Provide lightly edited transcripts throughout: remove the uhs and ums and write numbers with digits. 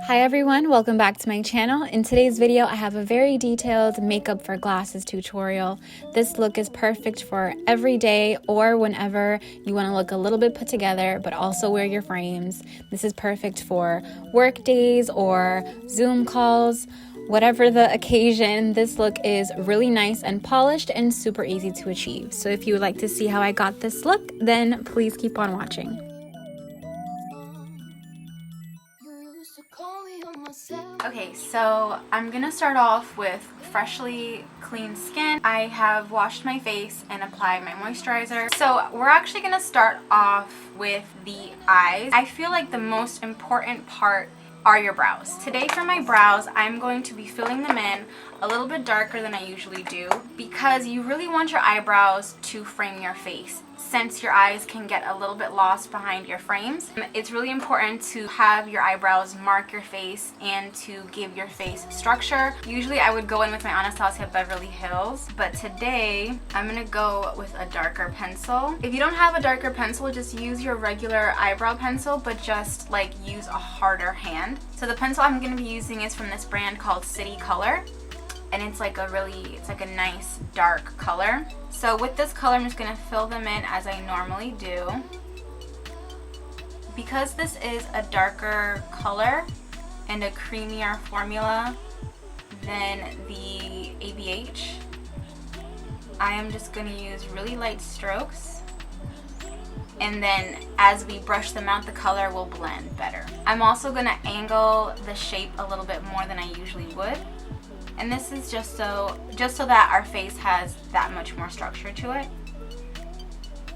Hi everyone, welcome back to my channel. In today's video, I have a very detailed makeup for glasses tutorial. This look is perfect for every day or whenever you want to look a little bit put together, but also wear your frames. This is perfect for work days or Zoom calls. Whatever the occasion, this look is really nice and polished and super easy to achieve. So if you would like to see how I got this look, then please keep on watching. Okay, so I'm gonna start off with freshly clean skin. I have washed my face and applied my moisturizer. So we're actually gonna start off with the eyes. I feel like the most important part are your brows. Today for my brows, I'm going to be filling them in a little bit darker than I usually do because you really want your eyebrows to frame your face. Since your eyes can get a little bit lost behind your frames, it's really important to have your eyebrows mark your face and to give your face structure. Usually I would go in with my Anastasia Beverly Hills, but today I'm gonna go with a darker pencil. If you don't have a darker pencil, just use your regular eyebrow pencil, but just like use a harder hand. So the pencil I'm gonna be using is from this brand called City Color. And it's like a nice dark color. So with this color, I'm just gonna fill them in as I normally do. Because this is a darker color and a creamier formula than the ABH, I am just gonna use really light strokes. And then as we brush them out, the color will blend better. I'm also gonna angle the shape a little bit more than I usually would. And this is just so that our face has that much more structure to it,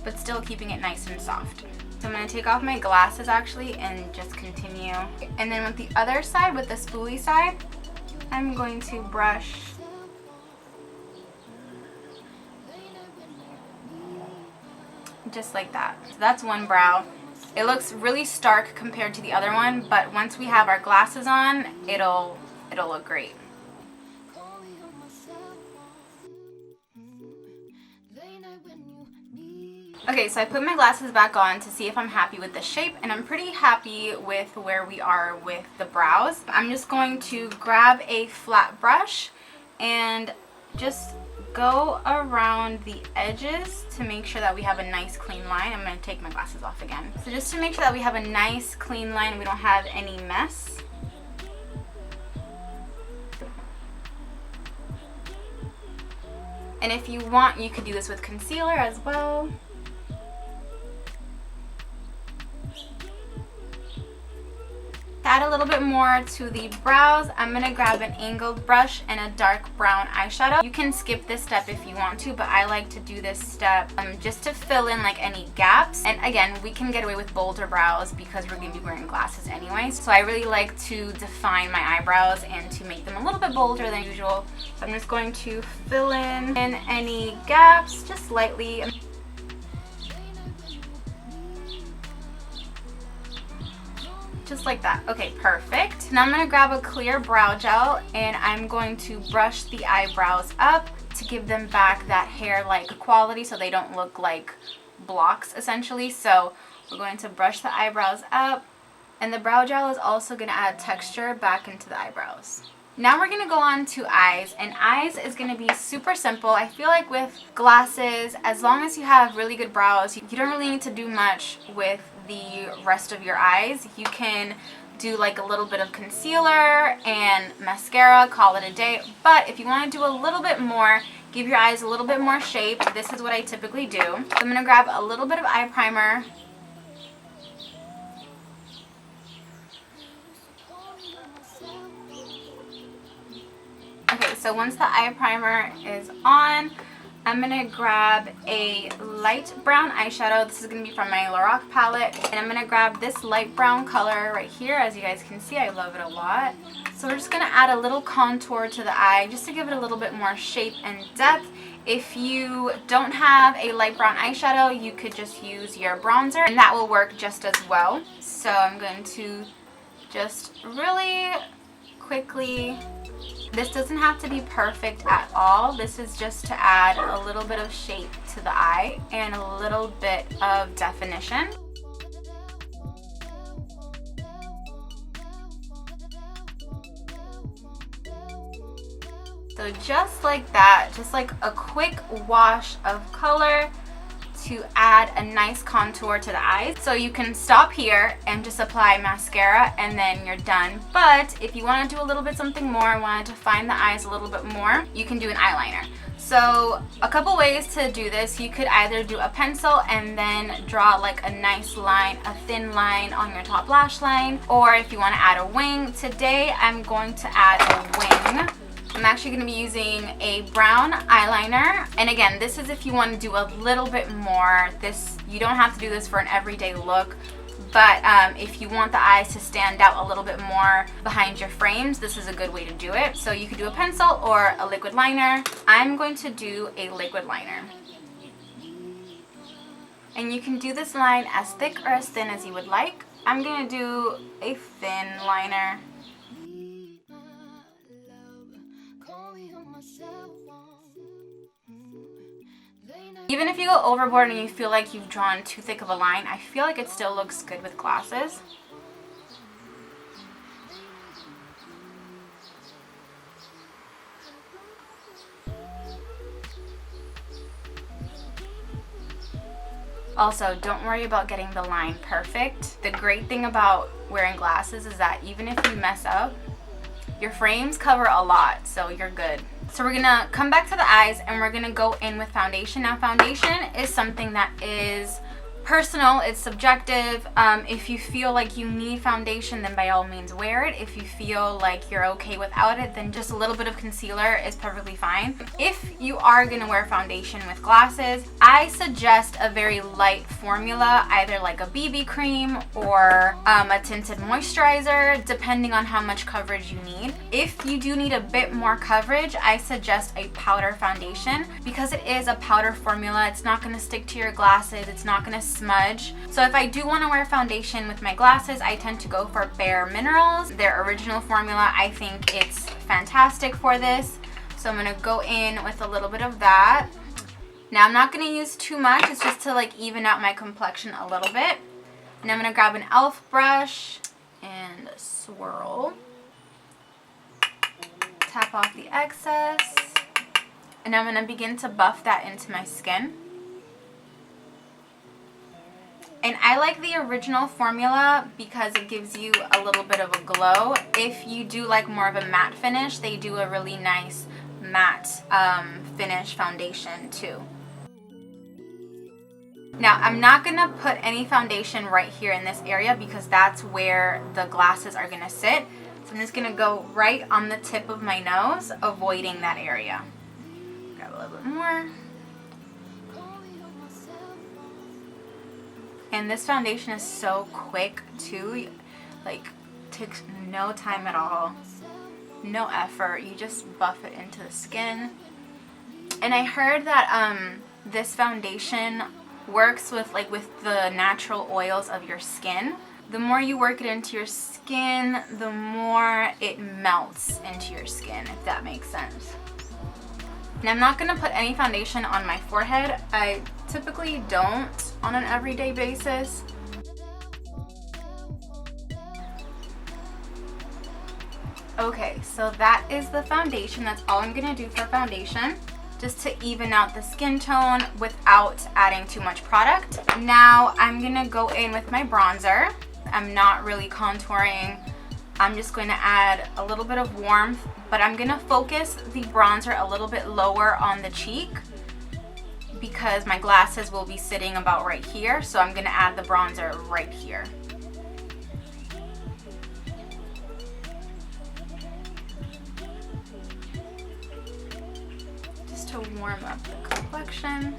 but still keeping it nice and soft. So I'm going to take off my glasses actually and just continue. And then with the other side, with the spoolie side, I'm going to brush just like that. So that's one brow. It looks really stark compared to the other one, but once we have our glasses on, it'll look great. Okay, so I put my glasses back on to see if I'm happy with the shape, and I'm pretty happy with where we are with the brows. I'm just going to grab a flat brush and just go around the edges to make sure that we have a nice clean line. I'm going to take my glasses off again. So just to make sure that we have a nice clean line and we don't have any mess. And if you want, you could do this with concealer as well. To add a little bit more to the brows, I'm going to grab an angled brush and a dark brown eyeshadow. You can skip this step if you want to, but I like to do this step just to fill in like any gaps. And again, we can get away with bolder brows because we're going to be wearing glasses anyway. So I really like to define my eyebrows and to make them a little bit bolder than usual. So I'm just going to fill in any gaps just lightly. Just like that. Okay, perfect. Now I'm going to grab a clear brow gel and I'm going to brush the eyebrows up to give them back that hair-like quality so they don't look like blocks essentially. So we're going to brush the eyebrows up, and the brow gel is also going to add texture back into the eyebrows. Now we're going to go on to eyes, and eyes is going to be super simple. I feel like with glasses, as long as you have really good brows, you don't really need to do much with the rest of your eyes. You can do like a little bit of concealer and mascara, call it a day. But if you want to do a little bit more, give your eyes a little bit more shape, this is what I typically do. So I'm going to grab a little bit of eye primer. Okay, so once the eye primer is on, I'm going to grab a light brown eyeshadow. This is going to be from my LORAC palette. And I'm going to grab this light brown color right here. As you guys can see, I love it a lot. So we're just going to add a little contour to the eye just to give it a little bit more shape and depth. If you don't have a light brown eyeshadow, you could just use your bronzer and that will work just as well. So I'm going to just really quickly. This doesn't have to be perfect at all. This is just to add a little bit of shape to the eye and a little bit of definition. So just like that, just like a quick wash of color to add a nice contour to the eyes. So you can stop here and just apply mascara and then you're done. But if you want to do a little bit something more, want to define the eyes a little bit more, you can do an eyeliner. So a couple ways to do this. You could either do a pencil and then draw like a nice line, a thin line on your top lash line, or if you want to add a wing. Today I'm going to add a wing. I'm actually going to be using a brown eyeliner, and again, this is if you want to do a little bit more. You don't have to do this for an everyday look, but if you want the eyes to stand out a little bit more behind your frames, this is a good way to do it. So you could do a pencil or a liquid liner. I'm going to do a liquid liner. And you can do this line as thick or as thin as you would like. I'm going to do a thin liner. Even if you go overboard and you feel like you've drawn too thick of a line, I feel like it still looks good with glasses. Also, don't worry about getting the line perfect. The great thing about wearing glasses is that even if you mess up, your frames cover a lot, so you're good. So we're gonna come back to the eyes and we're gonna go in with foundation. Now foundation is something that is personal, it's subjective. If you feel like you need foundation, then by all means wear it. If you feel like you're okay without it, then just a little bit of concealer is perfectly fine. If you are gonna wear foundation with glasses, I suggest a very light formula, either like a BB cream or a tinted moisturizer, depending on how much coverage you need. If you do need a bit more coverage, I suggest a powder foundation. Because it is a powder formula, it's not gonna stick to your glasses, it's not gonna smudge. So if I do want to wear foundation with my glasses, I tend to go for Bare Minerals. Their original formula, I think it's fantastic for this. So I'm going to go in with a little bit of that. Now I'm not going to use too much, it's just to like even out my complexion a little bit. And I'm going to grab an e.l.f. brush and swirl. Tap off the excess. And I'm going to begin to buff that into my skin. And I like the original formula because it gives you a little bit of a glow. If you do like more of a matte finish, they do a really nice matte finish foundation too. Now I'm not going to put any foundation right here in this area because that's where the glasses are going to sit. So I'm just going to go right on the tip of my nose, avoiding that area. Grab a little bit more. And this foundation is so quick too, like takes no time at all, no effort, you just buff it into the skin. And I heard that this foundation works with the natural oils of your skin. The more you work it into your skin, the more it melts into your skin, if that makes sense. And I'm not going to put any foundation on my forehead. I typically don't on an everyday basis. Okay, so that is the foundation. That's all I'm going to do for foundation, just to even out the skin tone without adding too much product. Now I'm going to go in with my bronzer. I'm not really contouring. I'm just going to add a little bit of warmth, but I'm going to focus the bronzer a little bit lower on the cheek because my glasses will be sitting about right here, so I'm going to add the bronzer right here. Just to warm up the complexion.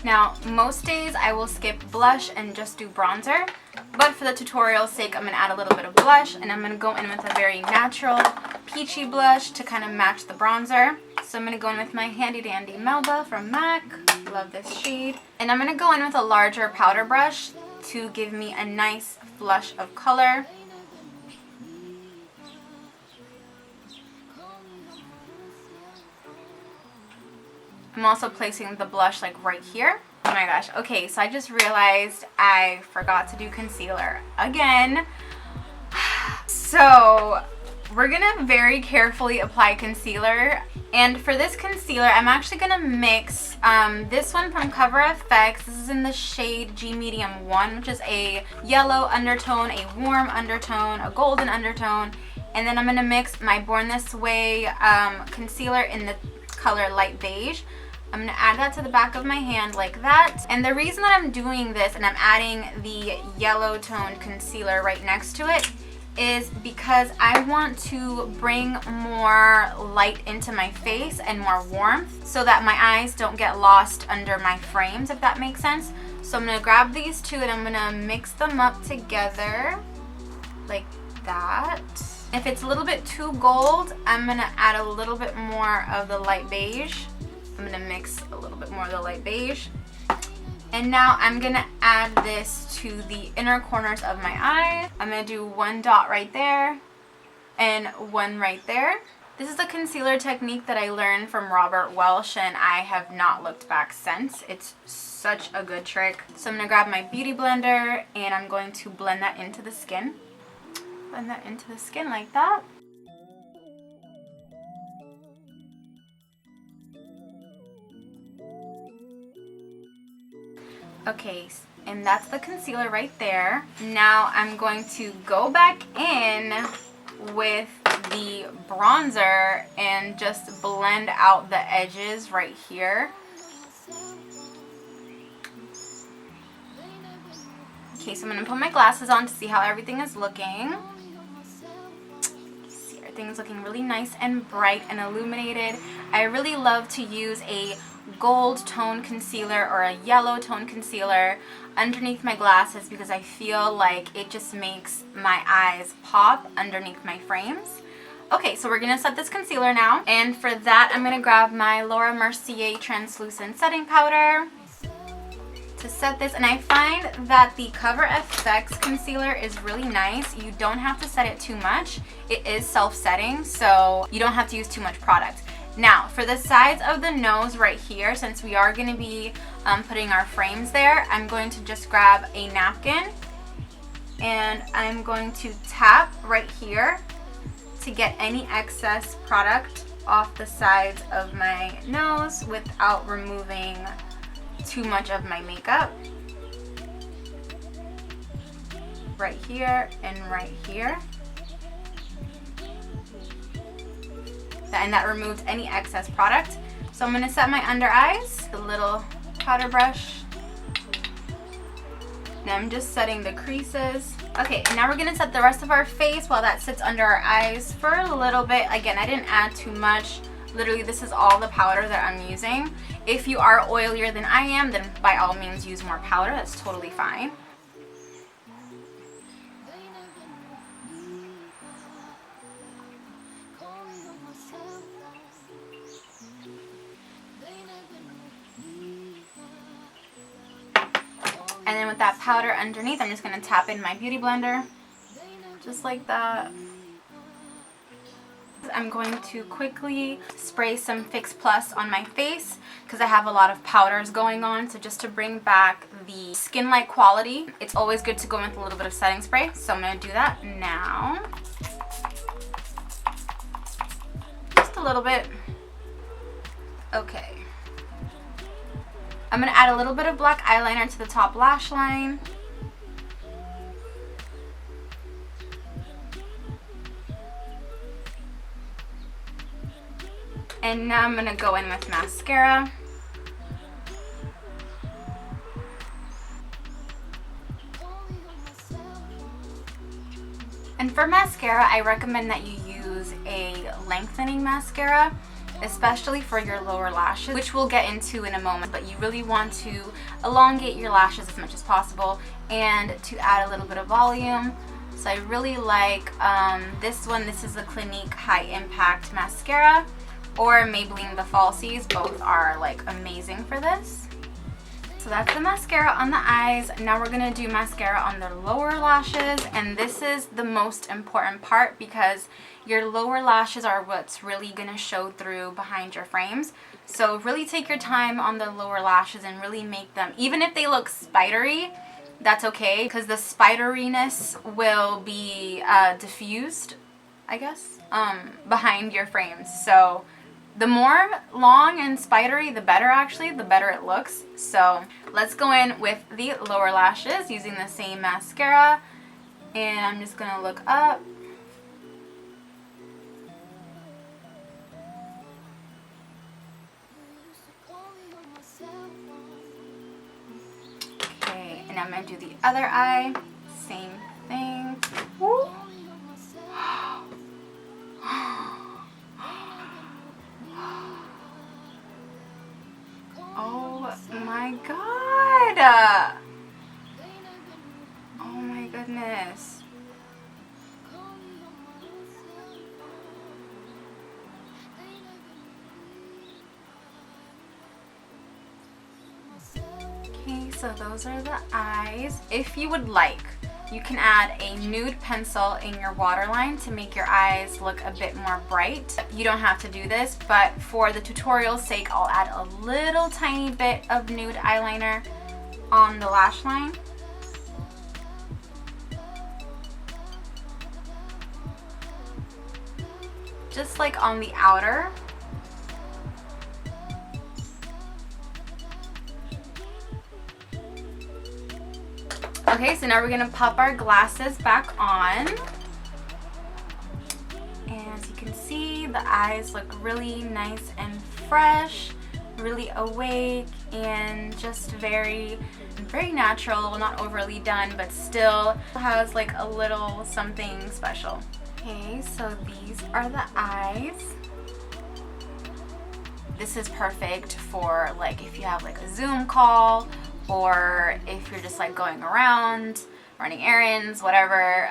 Now, most days I will skip blush and just do bronzer, but for the tutorial's sake, I'm going to add a little bit of blush, and I'm going to go in with a very natural peachy blush to kind of match the bronzer. So I'm going to go in with my handy dandy Melba from MAC. Love this shade. And I'm going to go in with a larger powder brush to give me a nice flush of color. I'm also placing the blush like right here. Oh my gosh. Okay, so I just realized I forgot to do concealer again. So we're gonna very carefully apply concealer, and for this concealer I'm actually gonna mix this one from Cover FX. This is in the shade G Medium 1, which is a yellow undertone, a warm undertone, a golden undertone, and then I'm gonna mix my Born This Way concealer in the color Light Beige. I'm gonna add that to the back of my hand like that. And the reason that I'm doing this and I'm adding the yellow toned concealer right next to it is because I want to bring more light into my face and more warmth so that my eyes don't get lost under my frames, if that makes sense. So I'm gonna grab these two and I'm gonna mix them up together like that. If it's a little bit too gold, I'm gonna add a little bit more of the light beige. I'm gonna mix a little bit more of the light beige. And now I'm gonna add this to the inner corners of my eye. I'm gonna do one dot right there and one right there. This is a concealer technique that I learned from Robert Welsh and I have not looked back since. It's such a good trick. So I'm gonna grab my beauty blender and I'm going to blend that into the skin. Blend that into the skin like that. Okay, and that's the concealer right there. Now I'm going to go back in with the bronzer and just blend out the edges right here. Okay, so I'm going to put my glasses on to see how everything is looking. See, everything's looking really nice and bright and illuminated. I really love to use a gold tone concealer or a yellow tone concealer underneath my glasses because I feel like it just makes my eyes pop underneath my frames. Okay, so we're gonna set this concealer now, and for that I'm gonna grab my Laura Mercier translucent setting powder to set this. And I find that the Cover FX concealer is really nice. You don't have to set it too much. It is self-setting, so you don't have to use too much product. Now, for the sides of the nose right here, since we are going to be putting our frames there, I'm going to just grab a napkin and I'm going to tap right here to get any excess product off the sides of my nose without removing too much of my makeup. Right here and right here. And that removed any excess product. So I'm going to set my under eyes, the little powder brush. Now I'm just setting the creases. Okay, and now we're going to set the rest of our face while that sits under our eyes for a little bit. Again, I didn't add too much. Literally, this is all the powder that I'm using. If you are oilier than I am, then by all means use more powder. That's totally fine. And then with that powder underneath, I'm just going to tap in my beauty blender, just like that. I'm going to quickly spray some Fix Plus on my face because I have a lot of powders going on. So just to bring back the skin-like quality, it's always good to go in with a little bit of setting spray. So I'm going to do that now. Just a little bit. Okay. I'm going to add a little bit of black eyeliner to the top lash line. And now I'm going to go in with mascara. And for mascara, I recommend that you use a lengthening mascara, especially for your lower lashes, which we'll get into in a moment. But you really want to elongate your lashes as much as possible and to add a little bit of volume. So I really like this one. This is the Clinique High Impact Mascara, or Maybelline the Falsies. Both are like amazing for this. So that's the mascara on the eyes. Now we're gonna do mascara on the lower lashes, and this is the most important part because your lower lashes are what's really gonna show through behind your frames. So really take your time on the lower lashes and really make them, even if they look spidery, that's okay, because the spideriness will be diffused, I guess, behind your frames. So the more long and spidery, the better actually, the better it looks. So let's go in with the lower lashes using the same mascara. And I'm just gonna look up. Okay, and I'm gonna do the other eye. Same thing. Woo. Oh my god! Oh my goodness. Okay, so those are the eyes. If you would like, you can add a nude pencil in your waterline to make your eyes look a bit more bright. You don't have to do this, but for the tutorial's sake, I'll add a little tiny bit of nude eyeliner on the lash line. Just like on the outer. Okay, so now we're gonna pop our glasses back on. And as you can see, the eyes look really nice and fresh, really awake, and just very natural. Well, not overly done, but still has like a little something special. Okay, so these are the eyes. This is perfect for like if you have like a Zoom call, or if you're just like going around, running errands, whatever.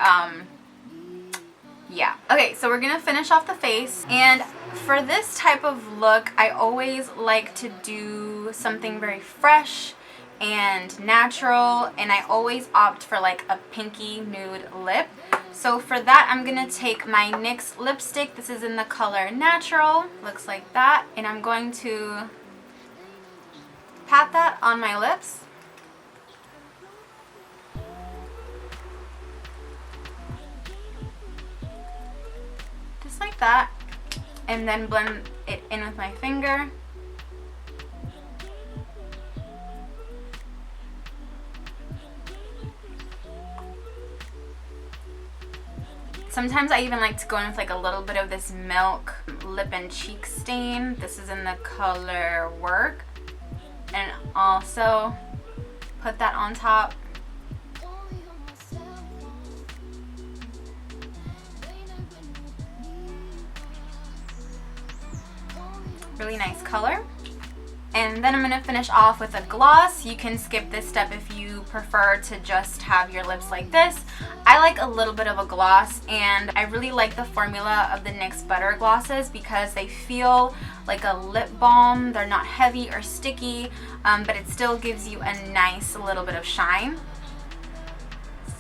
Yeah. Okay, so we're gonna finish off the face. And for this type of look, I always like to do something very fresh and natural, and I always opt for like a pinky nude lip. So for that, I'm gonna take my NYX lipstick. This is in the color Natural. Looks like that. And I'm going to pat that on my lips. Just like that. And then blend it in with my finger. Sometimes I even like to go in with like a little bit of this Milk lip and cheek stain. This is in the color Werk. And also put that on top. Really nice color. And then I'm going to finish off with a gloss. You can skip this step if you prefer to just have your lips like this. I like a little bit of a gloss, and I really like the formula of the NYX Butter Glosses because they feel like a lip balm. They're not heavy or sticky, but it still gives you a nice little bit of shine.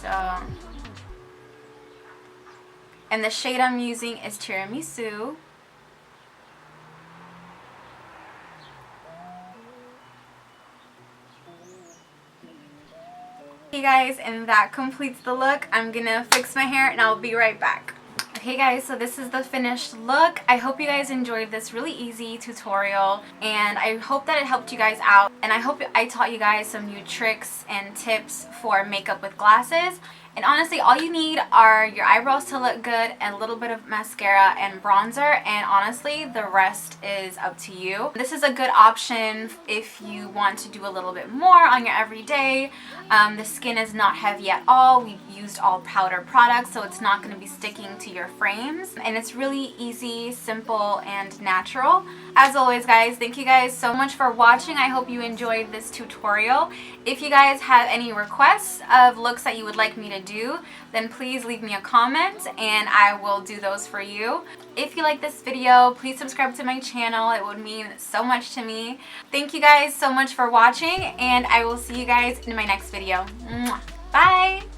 So, and the shade I'm using is Tiramisu. Okay guys, and that completes the look. I'm gonna fix my hair and I'll be right back. Okay guys, so this is the finished look. I hope you guys enjoyed this really easy tutorial, and I hope that it helped you guys out, and I hope I taught you guys some new tricks and tips for makeup with glasses. And honestly, all you need are your eyebrows to look good and a little bit of mascara and bronzer, and honestly, the rest is up to you. This is a good option if you want to do a little bit more on your everyday. The skin is not heavy at all. We've used all powder products, so it's not going to be sticking to your frames. And it's really easy, simple, and natural. As always, guys, thank you guys so much for watching. I hope you enjoyed this tutorial. If you guys have any requests of looks that you would like me to do, then please leave me a comment and I will do those for you. If you like this video, please subscribe to my channel. It would mean so much to me. Thank you guys so much for watching, and I will see you guys in my next video. Mwah. Bye!